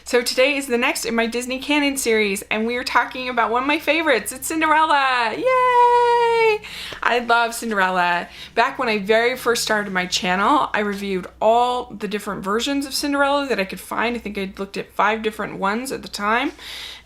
So today is the next in my Disney Canon series, and we are talking about one of my favorites. It's Cinderella. Yay! I love Cinderella. Back when I very first started my channel, I reviewed all the different versions of Cinderella that I could find. I think I looked at 5 different ones at the time.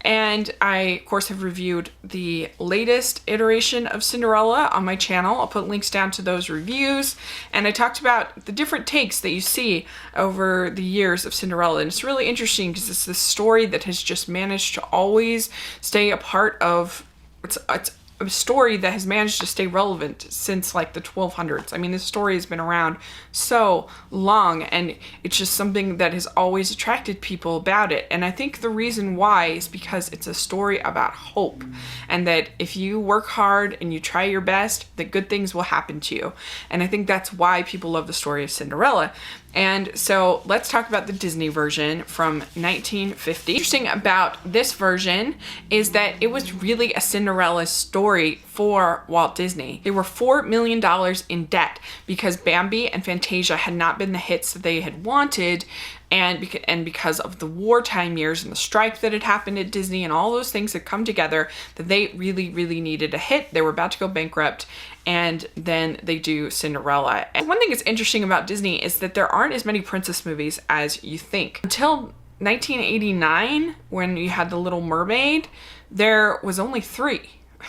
And I, of course, have reviewed the latest iteration of Cinderella on my channel. I'll put links down to those reviews. And I talked about the different takes that you see over the years of Cinderella. And it's really interesting because it's this story that has just managed to always stay a part of, it's a story that has managed to stay relevant since like the 1200s. I mean, this story has been around so long, and it's just something that has always attracted people about it. And I think the reason why is because it's a story about hope, and that if you work hard and you try your best, that good things will happen to you. And I think that's why people love the story of Cinderella. And so let's talk about the Disney version from 1950. Interesting about this version is that it was really a Cinderella story for Walt Disney. They were $4 million in debt because Bambi and Fantasia had not been the hits that they had wanted, and because of the wartime years and the strike that had happened at Disney and all those things had come together, that they really, really needed a hit. They were about to go bankrupt, and then they do Cinderella. And one thing that's interesting about Disney is that there aren't as many princess movies as you think. Until 1989, when you had The Little Mermaid, there was only 3.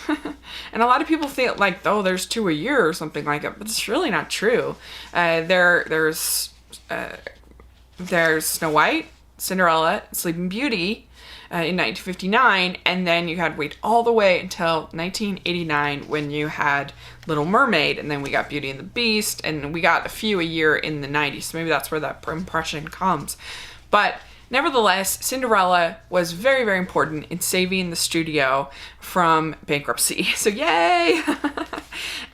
And a lot of people think like, oh, there's 2 a year or something like that, but it's really not true. There's Snow White, Cinderella, Sleeping Beauty in 1959, and then you had to wait all the way until 1989 when you had Little Mermaid, and then we got Beauty and the Beast, and we got a few a year in the 90s, so maybe that's where that impression comes. But nevertheless, Cinderella was very, very important in saving the studio from bankruptcy. So yay!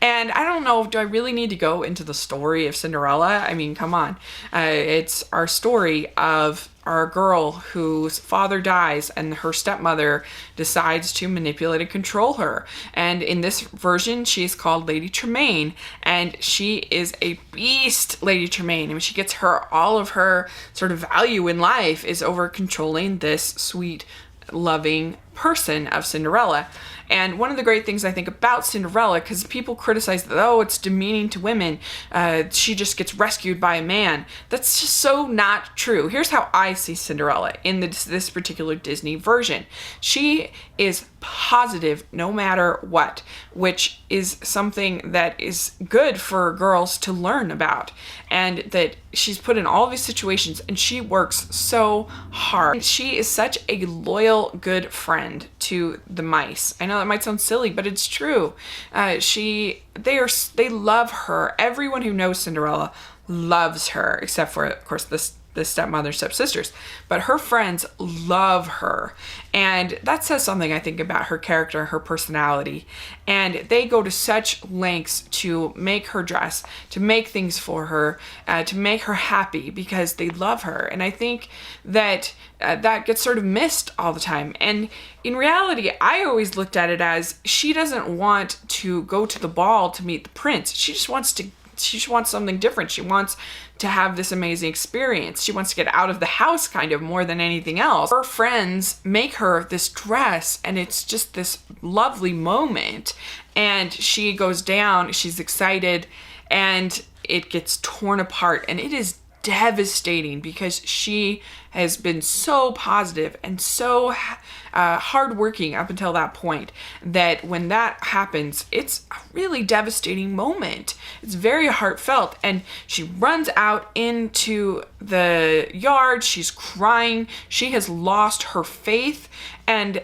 And I don't know, do I really need to go into the story of Cinderella? I mean, come on. It's our story of our girl whose father dies and her stepmother decides to manipulate and control her. And in this version, she's called Lady Tremaine, and she is a beast, Lady Tremaine. I mean, she gets all of her sort of value in life is over controlling this sweet, loving person of Cinderella. And one of the great things I think about Cinderella, because people criticize that, oh, it's demeaning to women, she just gets rescued by a man. That's just so not true. Here's how I see Cinderella in this particular Disney version. She is positive no matter what, which is something that is good for girls to learn about. And that she's put in all these situations and she works so hard. She is such a loyal, good friend to the mice. I know that might sound silly, but it's true. They love her. Everyone who knows Cinderella loves her, except for, of course, the stepmother, stepsisters. But her friends love her. And that says something, I think, about her character, her personality. And they go to such lengths to make her dress, to make things for her, to make her happy because they love her. And I think that that gets sort of missed all the time. And in reality, I always looked at it as she doesn't want to go to the ball to meet the prince. She just wants something different. She wants to have this amazing experience. She wants to get out of the house kind of more than anything else. Her friends make her this dress, and it's just this lovely moment. And she goes down, she's excited, and it gets torn apart. And it is devastating because she has been so positive and so hardworking up until that point, that when that happens, it's a really devastating moment. It's very heartfelt, and she runs out into the yard. She's crying. She has lost her faith, and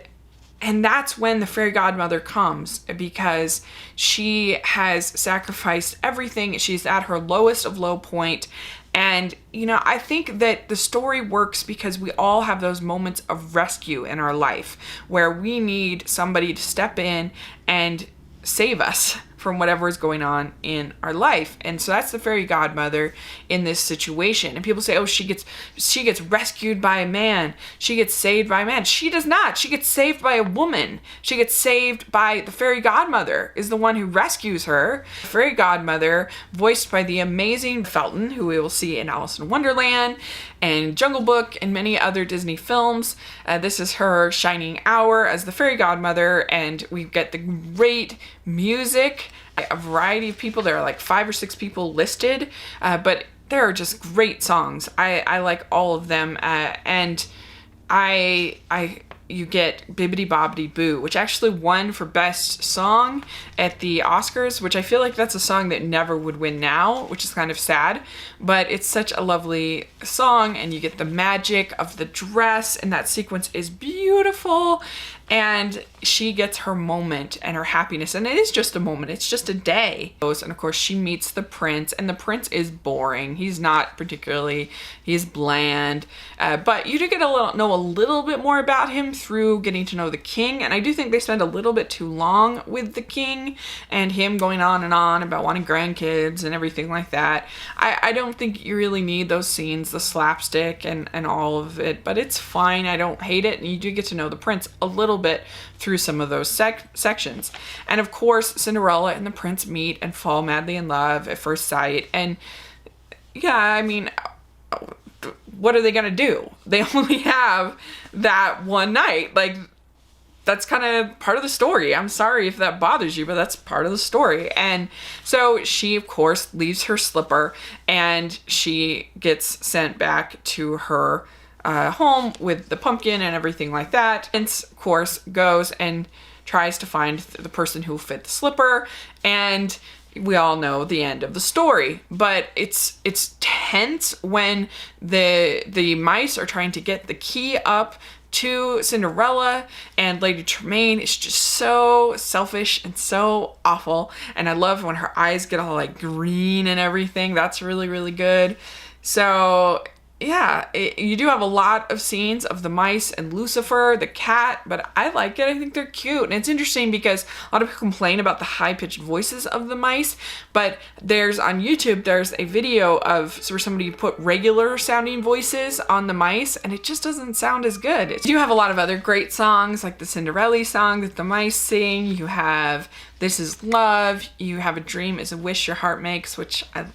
that's when the fairy godmother comes, because she has sacrificed everything. She's at her lowest of low point. And, I think that the story works because we all have those moments of rescue in our life where we need somebody to step in and save us from whatever is going on in our life. And so that's the fairy godmother in this situation. And people say, oh, she gets rescued by a man. She gets saved by a man. She does not. She gets saved by a woman. She gets saved by the fairy godmother, is the one who rescues her. Fairy godmother, voiced by the amazing Felton, who we will see in Alice in Wonderland and Jungle Book and many other Disney films. This is her shining hour as the fairy godmother, and we get the great music. A variety of people. There are like 5 or 6 people listed, but there are just great songs. I like all of them, and you get Bibbidi Bobbidi Boo, which actually won for Best Song at the Oscars, which I feel like that's a song that never would win now, which is kind of sad, but it's such a lovely song, and you get the magic of the dress, and that sequence is beautiful, and she gets her moment and her happiness, and it is just a moment, it's just a day. And of course she meets the prince, and the prince is boring. He's not particularly, he's bland, but you do get know a little bit more about him through getting to know the king, and I do think they spend a little bit too long with the king and him going on and on about wanting grandkids and everything like that. I don't think you really need those scenes, the slapstick and all of it, but it's fine. I don't hate it, and you do get to know the prince a little bit through some of those sections. And of course, Cinderella and the prince meet and fall madly in love at first sight. And yeah, I mean, what are they gonna do? They only have that one night. Like, that's kind of part of the story. I'm sorry if that bothers you, but that's part of the story. And so she, of course, leaves her slipper, and she gets sent back to her home with the pumpkin and everything like that. And of course goes and tries to find the person who fit the slipper, and we all know the end of the story. But it's tense when the mice are trying to get the key up to Cinderella, and Lady Tremaine is just so selfish and so awful. And I love when her eyes get all like green and everything. That's really, really good. So yeah, you do have a lot of scenes of the mice and Lucifer, the cat, but I like it. I think they're cute. And it's interesting because a lot of people complain about the high-pitched voices of the mice, but on YouTube, there's a video where somebody put regular sounding voices on the mice, and it just doesn't sound as good. You do have a lot of other great songs, like the Cinderella song that the mice sing. You have This Is Love. You have A Dream Is a Wish Your Heart Makes, which I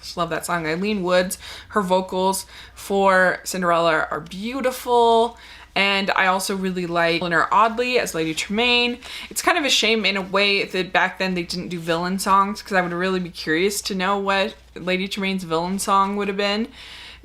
just love that song. Eileen Woods, her vocals for Cinderella are beautiful. And I also really like Eleanor Audley as Lady Tremaine. It's kind of a shame in a way that back then they didn't do villain songs, because I would really be curious to know what Lady Tremaine's villain song would have been.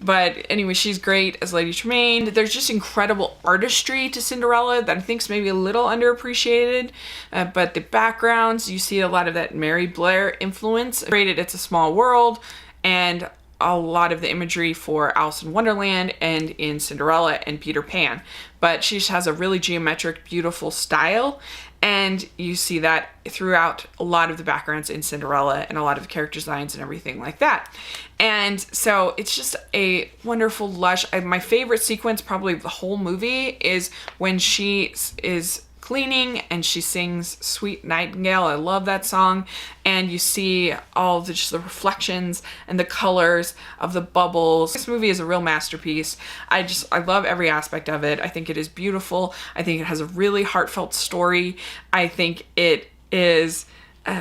But anyway, she's great as Lady Tremaine. There's just incredible artistry to Cinderella that I think is maybe a little underappreciated. But the backgrounds, you see a lot of that Mary Blair influence. Created It's a Small World, and a lot of the imagery for Alice in Wonderland and in Cinderella and Peter Pan. But she just has a really geometric, beautiful style. And you see that throughout a lot of the backgrounds in Cinderella and a lot of the character designs and everything like that. And so it's just a wonderful, lush. My favorite sequence, probably of the whole movie, is when she is cleaning and she sings Sweet Nightingale. I love that song. And you see all just the reflections and the colors of the bubbles. This movie is a real masterpiece. I love every aspect of it. I think it is beautiful. I think it has a really heartfelt story. I think it is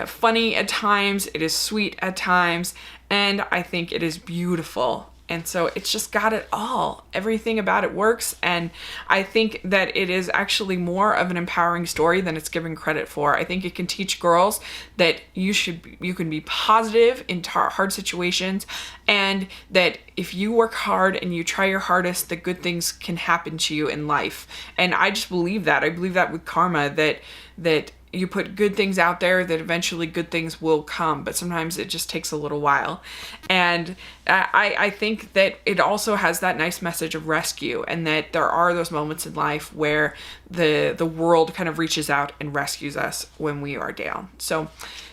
funny at times. It is sweet at times. And I think it is beautiful. And so it's just got it all. Everything about it works. And I think that it is actually more of an empowering story than it's given credit for. I think it can teach girls that you can be positive in hard situations, and that if you work hard and you try your hardest, that good things can happen to you in life. And I just believe that. I believe that with karma, that you put good things out there, that eventually good things will come, but sometimes it just takes a little while. And I think that it also has that nice message of rescue, and that there are those moments in life where the world kind of reaches out and rescues us when we are down. So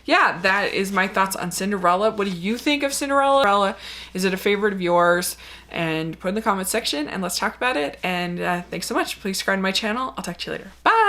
yeah, that is my thoughts on Cinderella. What do you think of Cinderella? Is it a favorite of yours? And put in the comments section and let's talk about it. And thanks so much. Please subscribe to my channel. I'll talk to you later. Bye.